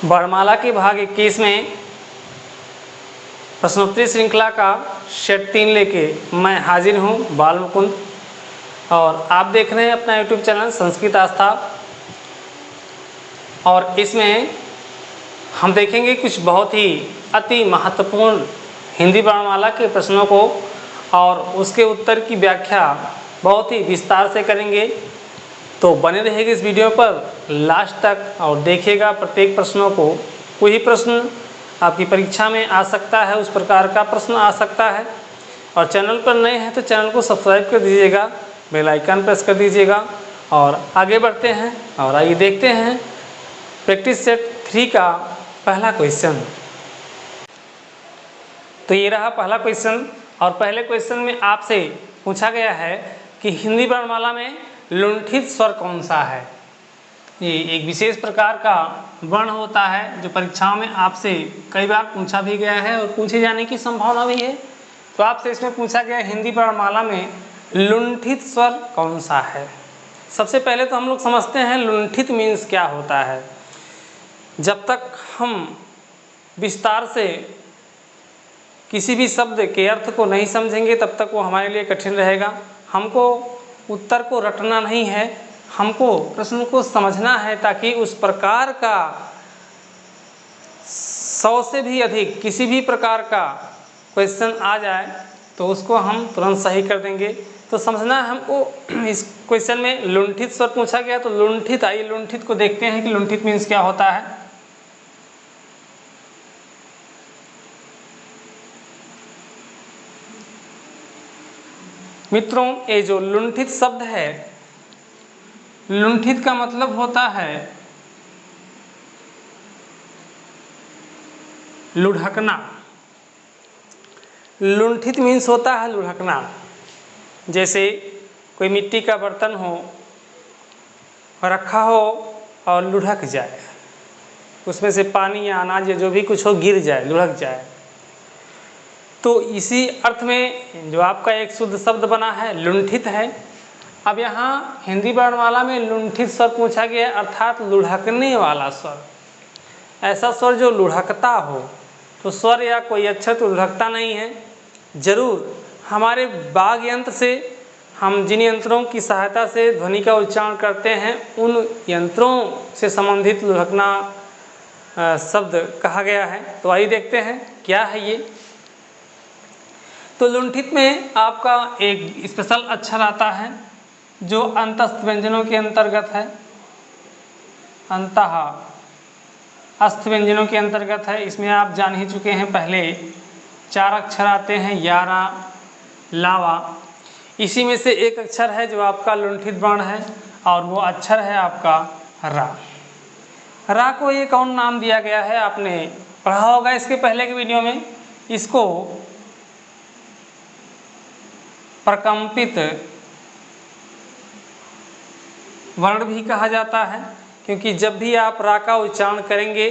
वर्णमाला के भाग 21 में प्रश्नोत्तरी श्रृंखला का सेट 3 लेके मैं हाजिर हूँ बाल मुकुंद, और आप देख रहे हैं अपना यूट्यूब चैनल संस्कृत आस्था। और इसमें हम देखेंगे कुछ बहुत ही अति महत्वपूर्ण हिंदी वर्णमाला के प्रश्नों को, और उसके उत्तर की व्याख्या बहुत ही विस्तार से करेंगे। तो बने रहेगा इस वीडियो पर लास्ट तक और देखिएगा प्रत्येक प्रश्नों को। कोई प्रश्न आपकी परीक्षा में आ सकता है, उस प्रकार का प्रश्न आ सकता है। और चैनल पर नए हैं तो चैनल को सब्सक्राइब कर दीजिएगा, बेल आइकन प्रेस कर दीजिएगा। और आगे बढ़ते हैं और आइए देखते हैं प्रैक्टिस सेट 3 का पहला क्वेश्चन। तो ये रहा पहला क्वेश्चन, और पहले क्वेश्चन में आपसे पूछा गया है कि हिंदी वर्णमाला में लुंठित स्वर कौन सा है। ये एक विशेष प्रकार का वर्ण होता है जो परीक्षाओं में आपसे कई बार पूछा भी गया है और पूछे जाने की संभावना भी है। तो आपसे इसमें पूछा गया हिंदी वर्णमाला में लुंठित स्वर कौन सा है। सबसे पहले तो हम लोग समझते हैं लुंठित मीन्स क्या होता है। जब तक हम विस्तार से किसी भी शब्द के अर्थ को नहीं समझेंगे तब तक वो हमारे लिए कठिन रहेगा। हमको उत्तर को रटना नहीं है, हमको प्रश्न को समझना है, ताकि उस प्रकार का 100 से भी अधिक किसी भी प्रकार का क्वेश्चन आ जाए तो उसको हम तुरंत सही कर देंगे। तो समझना है हमको। इस क्वेश्चन में लुंठित स्वर पूछा गया, तो लुंठित, आइए लुंठित को देखते हैं कि लुंठित मीन्स क्या होता है। मित्रों, ये जो लुंठित शब्द है, लुंठित का मतलब होता है लुढ़कना। लुंठित मीन्स होता है लुढ़कना। जैसे कोई मिट्टी का बर्तन हो, रखा हो और लुढ़क जाए, उसमें से पानी या अनाज या जो भी कुछ हो गिर जाए, लुढ़क जाए। तो इसी अर्थ में जो आपका एक शुद्ध शब्द बना है लुंठित है। अब यहाँ हिंदी वर्णमाला में लुंठित स्वर पूछा गया, अर्थात लुढ़कने वाला स्वर। ऐसा स्वर जो लुढ़कता हो। तो स्वर या कोई अक्षर तो लुढ़कता नहीं है। जरूर हमारे वाग यंत्र से, हम जिन यंत्रों की सहायता से ध्वनि का उच्चारण करते हैं, उन यंत्रों से संबंधित लुढ़कना शब्द कहा गया है। तो आइए देखते हैं क्या है ये। तो लुंठित में आपका एक स्पेशल अक्षर आता है जो अंतस्थ व्यंजनों के अंतर्गत है। अंतः अस्थ व्यंजनों के अंतर्गत है। इसमें आप जान ही चुके हैं, पहले 4 अक्षर आते हैं, यारा, लावा। इसी में से एक अक्षर है जो आपका लुंठित वर्ण है, और वो अक्षर है आपका रा। रा को ये कौन नाम दिया गया है, आपने पढ़ा होगा इसके पहले के वीडियो में। इसको प्रकंपित वर्ण भी कहा जाता है, क्योंकि जब भी आप रा का उच्चारण करेंगे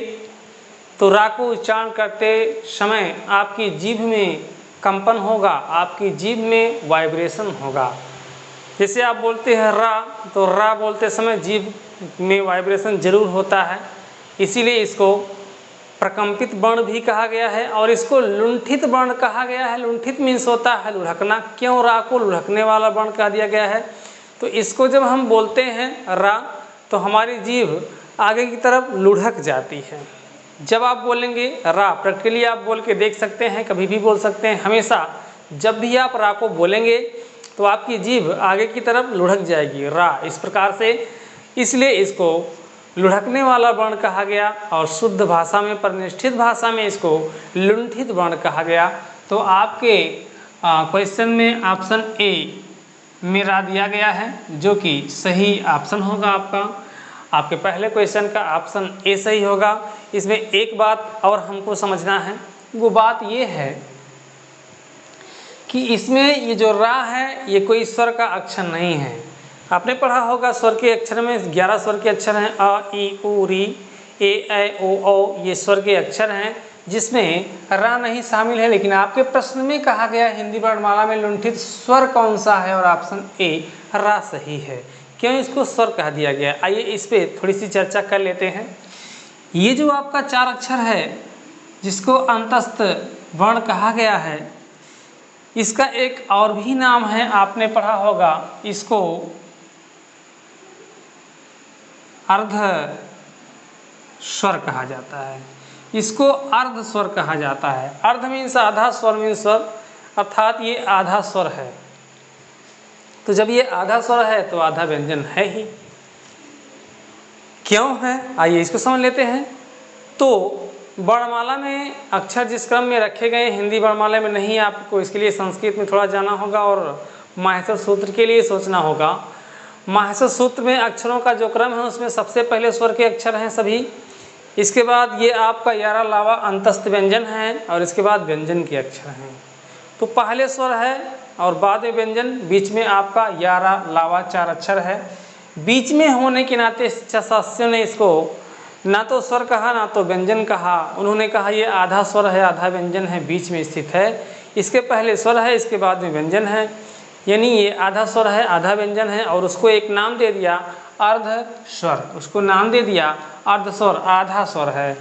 तो रा को उच्चारण करते समय आपकी जीभ में कंपन होगा, आपकी जीभ में वाइब्रेशन होगा। जैसे आप बोलते हैं रा, तो रा बोलते समय जीभ में वाइब्रेशन जरूर होता है, इसीलिए इसको प्रकंपित वर्ण भी कहा गया है। और इसको लुंठित वर्ण कहा गया है। लुंठित मीन्स होता है लुढ़कना। क्यों रा को लुढ़कने वाला वर्ण कह दिया गया है? तो इसको जब हम बोलते हैं रा, तो हमारी जीभ आगे की तरफ लुढ़क जाती है। जब आप बोलेंगे रा, प्रैक्टिकली आप बोल के देख सकते हैं, कभी भी बोल सकते हैं। हमेशा जब भी आप रा को बोलेंगे तो आपकी जीभ आगे की तरफ लुढ़क जाएगी, रा, इस प्रकार से। इसलिए इसको लुढ़कने वाला वर्ण कहा गया, और शुद्ध भाषा में, परिनिष्ठित भाषा में इसको लुंठित वर्ण कहा गया। तो आपके क्वेश्चन में ऑप्शन ए में रा दिया गया है, जो कि सही ऑप्शन होगा आपका। आपके पहले क्वेश्चन का ऑप्शन ए सही होगा। इसमें एक बात और हमको समझना है, वो बात ये है कि इसमें ये जो रा है ये कोई स्वर का अक्षर नहीं है। आपने पढ़ा होगा स्वर के अक्षर में 11 स्वर के अक्षर हैं, अ, ई, उ, री, ए, ऐ, ओ, औ, ये स्वर के अक्षर हैं, जिसमें रा नहीं शामिल है। लेकिन आपके प्रश्न में कहा गया हिंदी वर्णमाला में लुंठित स्वर कौन सा है, और ऑप्शन ए रा सही है। क्यों इसको स्वर कह दिया गया? आइए इस पर थोड़ी सी चर्चा कर लेते हैं। ये जो आपका 4 अक्षर है जिसको अंतस्थ वर्ण कहा गया है, इसका एक और भी नाम है, आपने पढ़ा होगा, इसको अर्ध स्वर कहा जाता है। इसको अर्ध स्वर कहा जाता है। अर्ध मीन्स आधा, स्वर मीन्स स्वर, अर्थात ये आधा स्वर है। तो जब ये आधा स्वर है तो आधा व्यंजन है ही। क्यों है, आइए इसको समझ लेते हैं। तो वर्णमाला में अक्षर जिस क्रम में रखे गए हिंदी वर्णमाला में नहीं, आपको इसके लिए संस्कृत में थोड़ा जाना होगा और माहेश्वर सूत्र के लिए सोचना होगा। माहेश्वर सूत्र में अक्षरों का जो क्रम है उसमें सबसे पहले स्वर के अक्षर हैं सभी, इसके बाद ये आपका यारा लावा अंतस्थ व्यंजन है और इसके बाद व्यंजन के अक्षर हैं। तो पहले स्वर है और बाद में व्यंजन, बीच में आपका यारा लावा 4 अक्षर है। बीच में होने के नाते शास्त्रियों ने इसको ना तो स्वर कहा ना तो व्यंजन कहा। उन्होंने कहा ये आधा स्वर है आधा व्यंजन है, बीच में स्थित है। इसके पहले स्वर है, इसके बाद में व्यंजन है, यानी ये आधा स्वर है आधा व्यंजन है। और उसको एक नाम दे दिया अर्ध स्वर, उसको नाम दे दिया अर्ध स्वर, आधा स्वर है।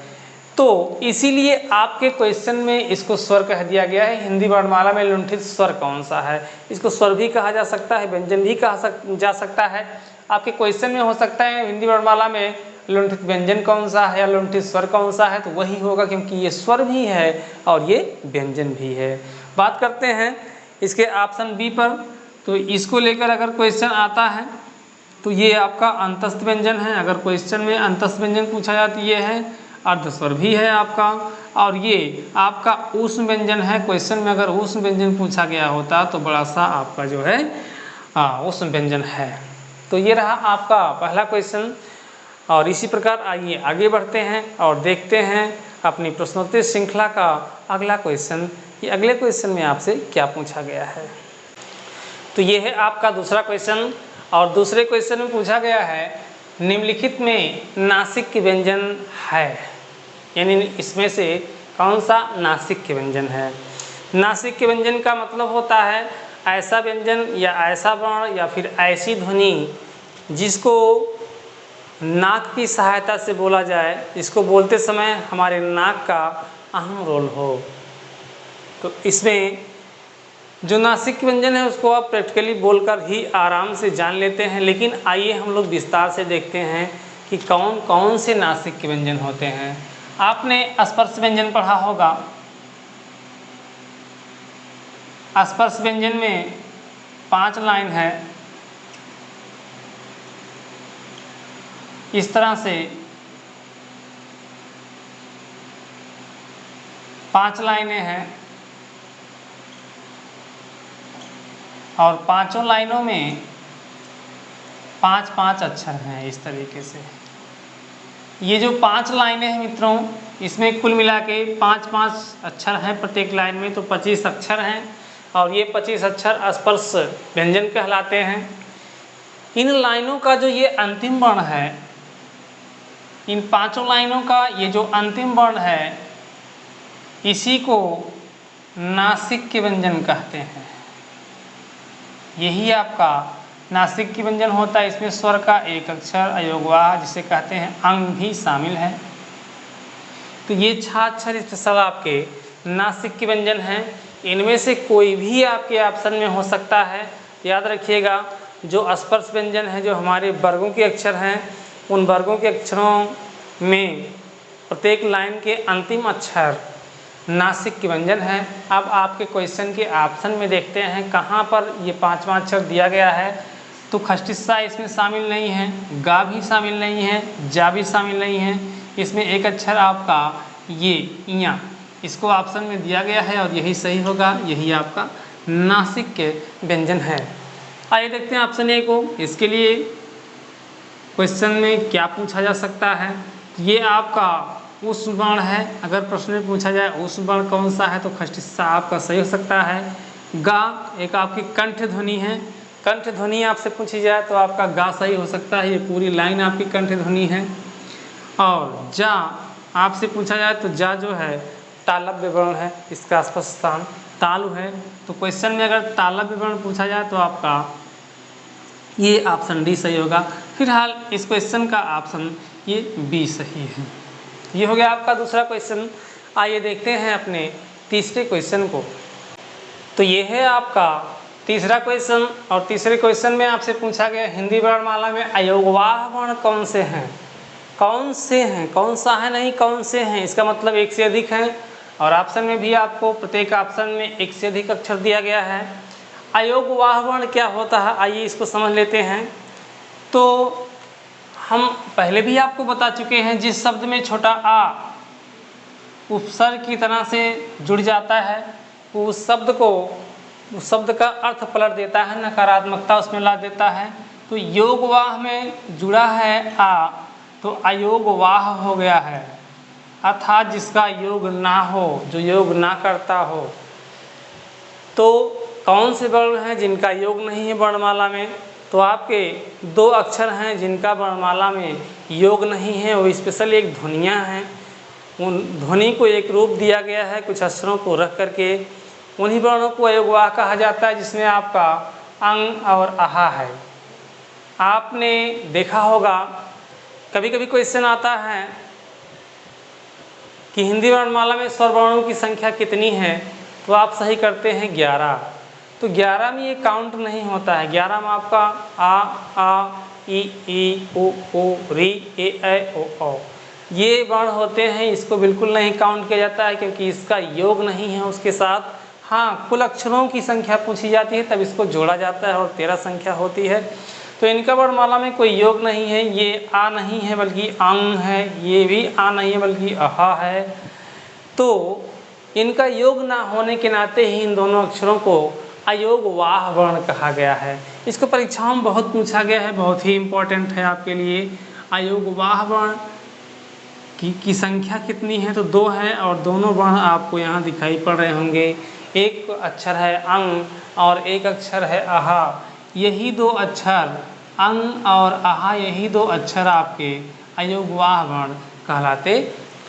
तो इसीलिए आपके क्वेश्चन में इसको स्वर कह दिया गया है। हिंदी वर्णमाला में लुंठित स्वर कौन सा है? इसको स्वर भी कहा जा सकता है, व्यंजन भी कहा जा सकता है। आपके क्वेश्चन में हो सकता है हिंदी वर्णमाला में लुंठित व्यंजन कौन सा है या लुंठित स्वर कौन सा है, तो वही होगा, क्योंकि ये स्वर भी है और ये व्यंजन भी है। बात करते हैं इसके ऑप्शन बी पर। तो इसको लेकर अगर क्वेश्चन आता है तो ये आपका अंतस्थ व्यंजन है। अगर क्वेश्चन में अंतस्थ व्यंजन पूछा जाए तो ये है, अर्ध स्वर भी है आपका, और ये आपका ऊष्म व्यंजन है। क्वेश्चन में अगर ऊष्म व्यंजन पूछा गया होता तो बड़ा सा आपका जो है ऊष्म व्यंजन है। तो ये रहा आपका पहला क्वेश्चन। और इसी प्रकार आइए आगे बढ़ते हैं और देखते हैं अपनी प्रश्नोत्तरी श्रृंखला का अगला क्वेश्चन। ये अगले क्वेश्चन में आपसे क्या पूछा गया है। तो ये है आपका दूसरा क्वेश्चन और दूसरे क्वेश्चन में पूछा गया है निम्नलिखित में नासिक व्यंजन है, यानी इसमें से कौन सा नासिक व्यंजन है। नासिक व्यंजन का मतलब होता है ऐसा व्यंजन या ऐसा वर्ण या फिर ऐसी ध्वनि जिसको नाक की सहायता से बोला जाए, इसको बोलते समय हमारे नाक का अहम रोल हो। तो इसमें जो नासिक व्यंजन है उसको आप प्रैक्टिकली बोलकर ही आराम से जान लेते हैं, लेकिन आइए हम लोग विस्तार से देखते हैं कि कौन कौन से नासिक व्यंजन होते हैं। आपने स्पर्श व्यंजन पढ़ा होगा। स्पर्श व्यंजन में 5 लाइन है, इस तरह से 5 लाइनें हैं और पांचों लाइनों में 5-5 अक्षर हैं। इस तरीके से ये जो 5 लाइनें हैं मित्रों, इसमें कुल मिला के 5-5 अक्षर हैं प्रत्येक लाइन में, तो 25 अक्षर हैं और ये 25 अक्षर स्पर्श व्यंजन कहलाते हैं। इन लाइनों का जो ये अंतिम वर्ण है, इन 5 लाइनों का ये जो अंतिम वर्ण है, इसी को नासिक व्यंजन कहते हैं। यही आपका नासिक व्यंजन होता है। इसमें स्वर का एक अक्षर अयोगवाह जिसे कहते हैं अंग भी शामिल है। तो ये 6 अक्षर इस सब आपके नासिक व्यंजन हैं। इनमें से कोई भी आपके ऑप्शन में हो सकता है। याद रखिएगा जो स्पर्श व्यंजन है, जो हमारे वर्गों के अक्षर हैं, उन वर्गों के अक्षरों में प्रत्येक लाइन के अंतिम अक्षर नासिक व्यंजन है। अब आपके क्वेश्चन के ऑप्शन में देखते हैं कहाँ पर ये 5वां अक्षर दिया गया है। तो खष्टिस्सा इसमें शामिल नहीं है, गा भी शामिल नहीं है, जा भी शामिल नहीं है। इसमें एक अक्षर आपका ये इया, इसको ऑप्शन में दिया गया है और यही सही होगा। यही आपका नासिक व्यंजन है। आइए देखते हैं ऑप्शन ए को। इसके लिए क्वेश्चन में क्या पूछा जा सकता है। ये आपका ऊष्म वर्ण है। अगर प्रश्न में पूछा जाए ऊष्म वर्ण कौन सा है तो खष्टिस्सा आपका सही हो सकता है। गा एक आपकी कंठ ध्वनि है। कंठ ध्वनि आपसे पूछी जाए तो आपका गा सही हो सकता है। ये पूरी लाइन आपकी कंठ ध्वनि है। और जा आपसे पूछा जाए तो जा जो है तालव्य वर्ण है, इसका स्पष्ट स्थान तालु है। तो क्वेश्चन में अगर तालव्य वर्ण पूछा जाए तो आपका ये ऑप्शन डी सही होगा। फिलहाल इस क्वेश्चन का ऑप्शन ये बी सही है। ये हो गया आपका दूसरा क्वेश्चन। आइए देखते हैं अपने तीसरे क्वेश्चन को। तो ये है आपका तीसरा क्वेश्चन, और तीसरे क्वेश्चन में आपसे पूछा गया हिंदी वर्णमाला में अयोगवाह वर्ण कौन से हैं। कौन से हैं, कौन सा है नहीं, कौन से हैं, इसका मतलब एक से अधिक हैं। और ऑप्शन में भी आपको प्रत्येक ऑप्शन में एक से अधिक अक्षर दिया गया है। अयोगवाह वर्ण क्या होता है, आइए इसको समझ लेते हैं। तो हम पहले भी आपको बता चुके हैं, जिस शब्द में छोटा आ उपसर्ग की तरह से जुड़ जाता है, उस शब्द का अर्थ पलट देता है, नकारात्मकता उसमें ला देता है। तो योगवाह में जुड़ा है आ, तो अयोगवाह हो गया है, अर्थात जिसका योग ना हो, जो योग ना करता हो। तो कौन से वर्ण हैं जिनका योग नहीं है वर्णमाला में, तो आपके दो अक्षर हैं जिनका वर्णमाला में योग नहीं है, वो स्पेशल एक ध्वनियाँ हैं। उन ध्वनि को एक रूप दिया गया है कुछ अक्षरों को रख करके, उन्हीं वर्णों को अयोगवाह कहा जाता है, जिसमें आपका अंग और आहा है। आपने देखा होगा कभी कभी क्वेश्चन आता है कि हिंदी वर्णमाला में स्वर वर्णों की संख्या कितनी है, तो आप सही करते हैं 11। तो 11 में ये काउंट नहीं होता है। 11 में आपका आ ई उ री ए ऐ ओ ये वर्ण होते हैं, इसको बिल्कुल नहीं काउंट किया जाता है क्योंकि इसका योग नहीं है उसके साथ। हाँ, कुल अक्षरों की संख्या पूछी जाती है तब इसको जोड़ा जाता है और 13 संख्या होती है। तो इनका वर्णमाला में कोई योग नहीं है। ये आ नहीं है बल्कि अंग है, ये भी आ नहीं है बल्कि अहा है। तो इनका योग ना होने के नाते ही इन दोनों अक्षरों को अयोगवाह वर्ण कहा गया है। इसको परीक्षाओं में बहुत पूछा गया है, बहुत ही इम्पोर्टेंट है आपके लिए। अयोगवाह वर्ण की संख्या कितनी है, तो 2 है, और दोनों वर्ण आपको यहाँ दिखाई पड़ रहे होंगे। एक अक्षर है अंग और एक अक्षर है आहा। यही 2 अक्षर अंग और आहा, यही 2 अक्षर आपके अयोगवाह वर्ण कहलाते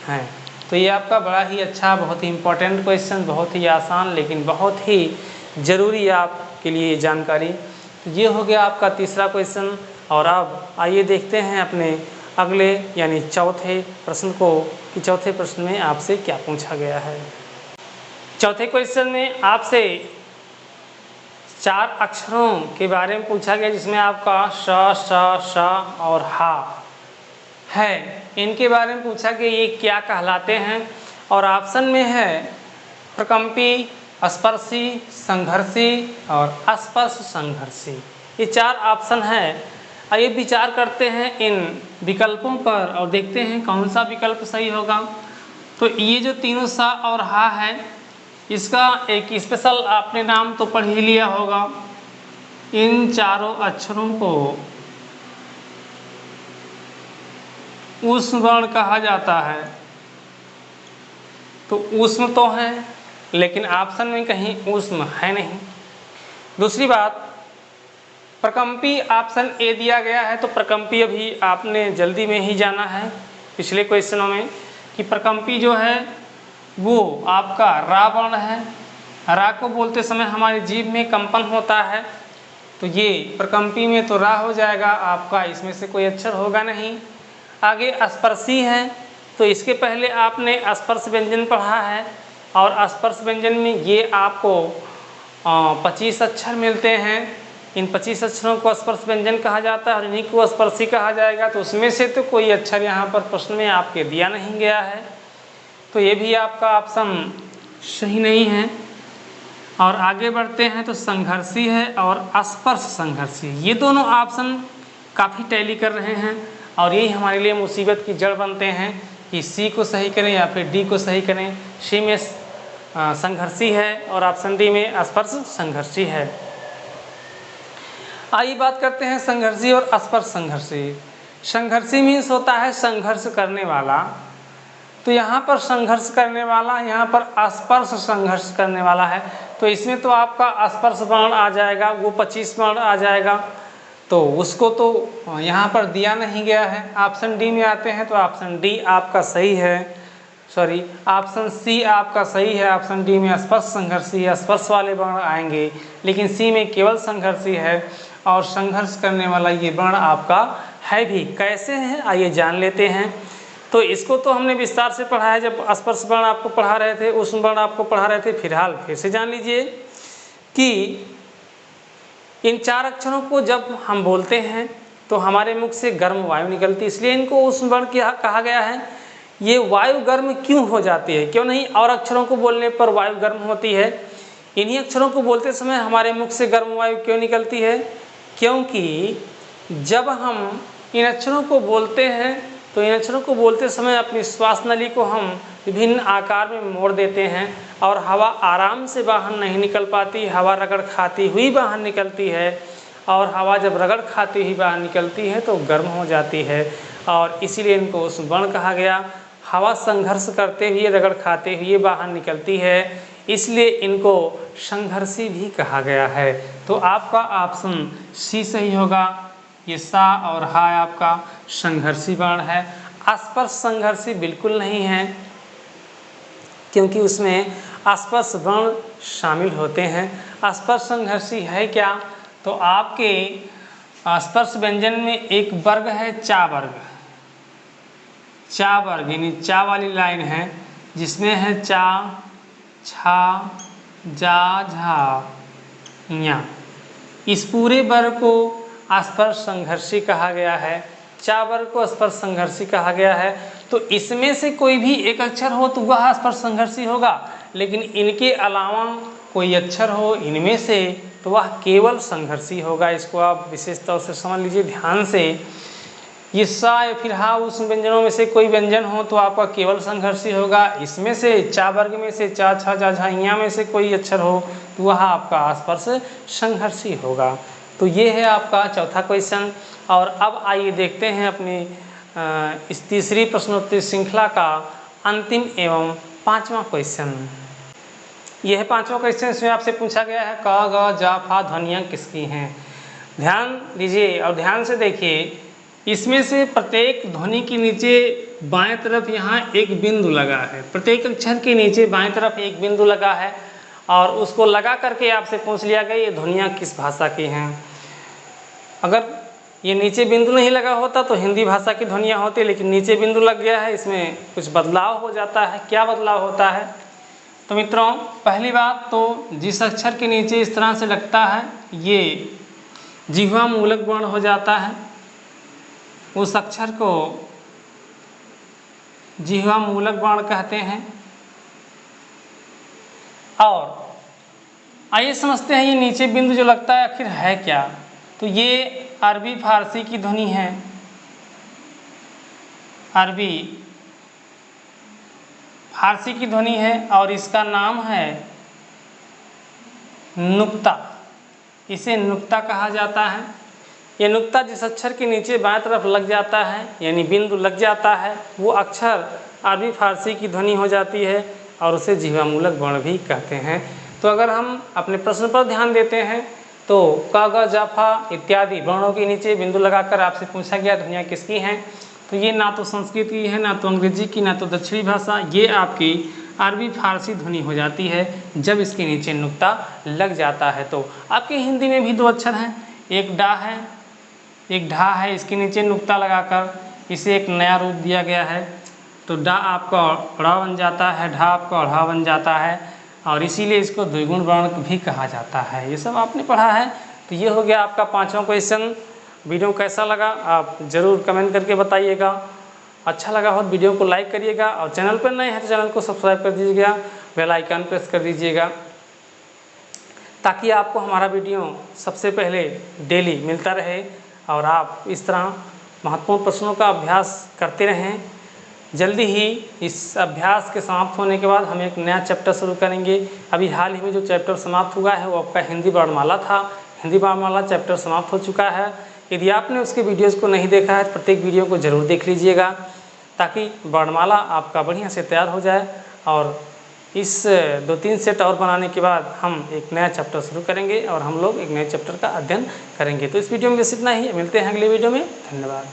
हैं। तो ये आपका बड़ा ही अच्छा, बहुत ही इम्पोर्टेंट क्वेश्चन, बहुत ही आसान लेकिन बहुत ही ज़रूरी आपके लिए जानकारी। तो ये हो गया आपका तीसरा क्वेश्चन। और अब आइए देखते हैं अपने अगले यानी चौथे प्रश्न को, कि चौथे प्रश्न में आपसे क्या पूछा गया है। चौथे क्वेश्चन में आपसे 4 अक्षरों के बारे में पूछा गया, जिसमें आपका श और हा है। इनके बारे में पूछा कि ये क्या कहलाते हैं, और ऑप्शन में है प्रकंपी, स्पर्शी, संघर्षी और अस्पर्श संघर्षी। ये 4 ऑप्शन है। आइए विचार करते हैं इन विकल्पों पर और देखते हैं कौन सा विकल्प सही होगा। तो ये जो तीनों सा और हा है, इसका एक स्पेशल आपने नाम तो पढ़ ही लिया होगा। इन चारों अक्षरों को ऊष्म वर्ण कहा जाता है। तो ऊष्म तो है, लेकिन ऑप्शन में कहीं ऊष्म है नहीं। दूसरी बात, प्रकंपी ऑप्शन ए दिया गया है, तो प्रकंपी अभी आपने जल्दी में ही जाना है पिछले क्वेश्चनों में, कि प्रकंपी जो है वो आपका रा वर्ण है। रा को बोलते समय हमारी जीभ में कंपन होता है, तो ये प्रकंपी में तो रा हो जाएगा आपका, इसमें से कोई अक्षर होगा नहीं। आगे स्पर्शी है, तो इसके पहले आपने स्पर्श व्यंजन पढ़ा है, और स्पर्श व्यंजन में ये आपको 25 अक्षर मिलते हैं। इन 25 अक्षरों को स्पर्श व्यंजन कहा जाता है और इन्हीं को स्पर्शी कहा जाएगा। तो उसमें से तो कोई अक्षर यहाँ पर प्रश्न में आपके दिया नहीं गया है, तो ये भी आपका ऑप्शन सही नहीं है। और आगे बढ़ते हैं तो संघर्षी है और स्पर्श संघर्षी, ये दोनों ऑप्शन काफ़ी टैली कर रहे हैं, और यही हमारे लिए मुसीबत की जड़ बनते हैं कि सी को सही करें या फिर डी को सही करें। सी में संघर्षी है और ऑप्शन डी में स्पर्श संघर्षी है। आइए बात करते हैं संघर्षी और स्पर्श संघर्षी। संघर्षी मीन्स होता है संघर्ष करने वाला, तो यहाँ पर संघर्ष करने वाला, यहाँ पर स्पर्श संघर्ष करने वाला है। तो इसमें तो आपका स्पर्श वर्ण आ जाएगा, वो 25 वर्ण आ जाएगा, तो उसको तो यहाँ पर दिया नहीं गया है। ऑप्शन डी में आते हैं तो ऑप्शन डी आपका सही है, सॉरी ऑप्शन सी आपका सही है। ऑप्शन डी में स्पर्श संघर्षी है, स्पर्श वाले वर्ण आएंगे, लेकिन सी में केवल संघर्षी है और संघर्ष करने वाला ये वर्ण आपका है भी। कैसे है आइए जान लेते हैं। तो इसको तो हमने विस्तार से पढ़ा है, जब स्पर्श वर्ण आपको पढ़ा रहे थे, ऊष्म वर्ण आपको पढ़ा रहे थे। फिलहाल फिर से जान लीजिए कि इन 4 अक्षरों को जब हम बोलते हैं तो हमारे मुख से गर्म वायु निकलती है, इसलिए इनको ऊष्म वर्ण कहा गया है। ये वायु गर्म क्यों हो जाती है, क्यों नहीं और अक्षरों को बोलने पर वायु गर्म होती है, इन्हीं अक्षरों को बोलते समय हमारे मुख से गर्म वायु क्यों निकलती है? क्योंकि जब हम इन अक्षरों को बोलते हैं तो इन अक्षरों को बोलते समय अपनी श्वास नली को हम विभिन्न आकार में मोड़ देते हैं और हवा आराम से बाहर नहीं निकल पाती, हवा रगड़ खाती हुई बाहर निकलती है, और हवा जब रगड़ खाती हुई बाहर निकलती है तो गर्म हो जाती है, और इसीलिए इनको ऊष्म वर्ण कहा गया। हवा संघर्ष करते हुए रगड़ खाते हुए बाहर निकलती है, इसलिए इनको संघर्षी भी कहा गया है। तो आपका ऑप्शन सी सही होगा। ये सा और हा आपका संघर्षी वर्ण है। स्पर्श संघर्षी बिल्कुल नहीं है, क्योंकि उसमें स्पर्श वर्ण शामिल होते हैं। स्पर्श संघर्षी है क्या? तो आपके स्पर्श व्यंजन में एक वर्ग है चा वर्ग। चा वर्ग यानी चा वाली लाइन है, जिसमें है चा, छा, जा, झा, ञा। इस पूरे वर्ग को स्पर्श संघर्षी कहा गया है। चा वर्ग को स्पर्श संघर्षी कहा गया है। तो इसमें से कोई भी एक अक्षर हो तो वह स्पर्श संघर्षी होगा, लेकिन इनके अलावा कोई अक्षर हो इनमें से तो वह केवल संघर्षी होगा। इसको आप विशेष तौर से समझ लीजिए ध्यान से। ये सा या फिर हा उस व्यंजनों में से कोई व्यंजन हो तो आपका केवल संघर्षी होगा। इसमें से चा वर्ग में से चा, छा, जा, झा, ञा में से कोई अक्षर हो तो वह आपका स्पर्श संघर्षी होगा। तो ये है आपका चौथा क्वेश्चन। और अब आइए देखते हैं अपनी इस तीसरी प्रश्नोत्तरी श्रृंखला का अंतिम एवं 5वां क्वेश्चन। यह 5वां क्वेश्चन, इसमें आपसे पूछा गया है क, ग, जा, फा ध्वनियाँ किसकी हैं। ध्यान दीजिए और ध्यान से देखिए। इसमें से प्रत्येक ध्वनि के नीचे बाएं तरफ यहाँ एक बिंदु लगा है। प्रत्येक अक्षर के नीचे बाएं तरफ एक बिंदु लगा है, और उसको लगा करके आपसे पूछ लिया गया ये ध्वनियाँ किस भाषा की हैं। अगर ये नीचे बिंदु नहीं लगा होता तो हिंदी भाषा की ध्वनियाँ होती, लेकिन नीचे बिंदु लग गया है, इसमें कुछ बदलाव हो जाता है। क्या बदलाव होता है? तो मित्रों, पहली बात तो जिस अक्षर के नीचे इस तरह से लगता है ये जिह्वा मूलक वर्ण हो जाता है। उस अक्षर को जिह्वा मूलक वर्ण कहते हैं। और आइए समझते हैं ये नीचे बिंदु जो लगता है आखिर है क्या। तो ये अरबी फारसी की ध्वनि है। अरबी फारसी की ध्वनि है और इसका नाम है नुक्ता। इसे नुक्ता कहा जाता है। ये नुक्ता जिस अक्षर के नीचे बाएं तरफ लग जाता है यानी बिंदु लग जाता है, वो अक्षर अरबी फारसी की ध्वनि हो जाती है और उसे जिह्वा मूलक वर्ण भी कहते हैं। तो अगर हम अपने प्रश्न पर ध्यान देते हैं तो क, ग, ज, फा इत्यादि वर्णों के नीचे बिंदु लगाकर आपसे पूछा गया ध्वनियाँ किसकी हैं। तो ये ना तो संस्कृत की है, ना तो अंग्रेजी की, ना तो दक्षिणी भाषा, ये आपकी अरबी फारसी ध्वनि हो जाती है जब इसके नीचे नुक्ता लग जाता है। तो आपके हिंदी में भी 2 अक्षर हैं, एक डा है, एक ढा है। इसके नीचे नुक्ता लगाकर इसे एक नया रूप दिया गया है। तो डा आपका ड़ा बन जाता है, ढा आपका ढ़ा बन जाता है, और इसीलिए इसको द्विगुण वर्ण भी कहा जाता है। ये सब आपने पढ़ा है। तो ये हो गया आपका 5वां क्वेश्चन। वीडियो कैसा लगा आप ज़रूर कमेंट करके बताइएगा। अच्छा लगा हो वीडियो को लाइक करिएगा, और चैनल पर नए हैं तो चैनल को सब्सक्राइब कर दीजिएगा, बेल आइकन प्रेस कर दीजिएगा, ताकि आपको हमारा वीडियो सबसे पहले डेली मिलता रहे और आप इस तरह महत्वपूर्ण प्रश्नों का अभ्यास करते रहें। जल्दी ही इस अभ्यास के समाप्त होने के बाद हम एक नया चैप्टर शुरू करेंगे। अभी हाल ही में जो चैप्टर समाप्त हुआ है वो आपका हिंदी वर्णमाला था। हिंदी वर्णमाला चैप्टर समाप्त हो चुका है। यदि आपने उसके वीडियोज़ को नहीं देखा है तो प्रत्येक वीडियो को ज़रूर देख लीजिएगा, ताकि वर्णमाला आपका बढ़िया से तैयार हो जाए। और इस 2-3 सेट और बनाने के बाद हम एक नया चैप्टर शुरू करेंगे और हम लोग एक नए चैप्टर का अध्ययन करेंगे। तो इस वीडियो में बस इतना ही। मिलते हैं अगले वीडियो में। धन्यवाद।